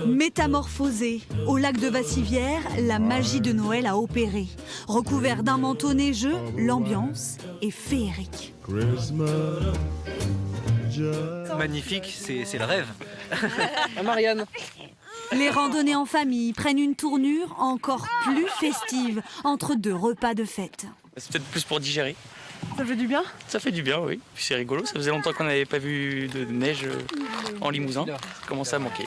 Métamorphosée, au lac de Vassivière, la magie de Noël a opéré. Recouvert d'un manteau neigeux, l'ambiance est féerique. Magnifique, c'est le rêve. Marianne. Les randonnées en famille prennent une tournure encore plus festive entre deux repas de fête. C'est peut-être plus pour digérer. Ça fait du bien? Ça fait du bien, oui. Puis c'est rigolo, ça faisait longtemps qu'on n'avait pas vu de neige en Limousin. Ça commençait à manquer.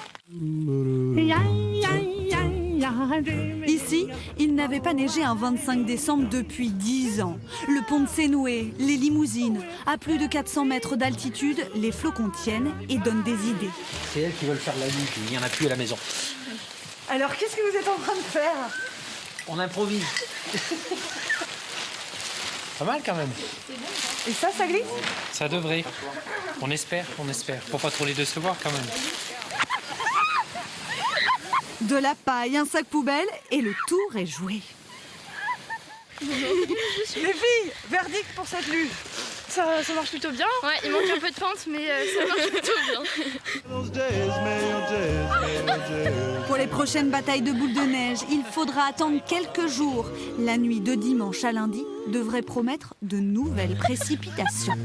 Ici, il n'avait pas neigé un 25 décembre depuis 10 ans. Le pont de Sénoué, les limousines. À plus de 400 mètres d'altitude, les flocons tiennent et donnent des idées. C'est elles qui veulent faire la nuit, puis il n'y en a plus à la maison. Alors, qu'est-ce que vous êtes en train de faire? On improvise. Pas mal quand même. Et ça glisse? Ça devrait. On espère. Faut pas trop les décevoir quand même. De la paille, un sac poubelle et le tour est joué. Les filles, verdict pour cette luge. Ça marche plutôt bien. Ouais, il manque un peu de pente, mais ça marche plutôt bien. Pour les prochaines batailles de boules de neige, il faudra attendre quelques jours. La nuit de dimanche à lundi devrait promettre de nouvelles précipitations.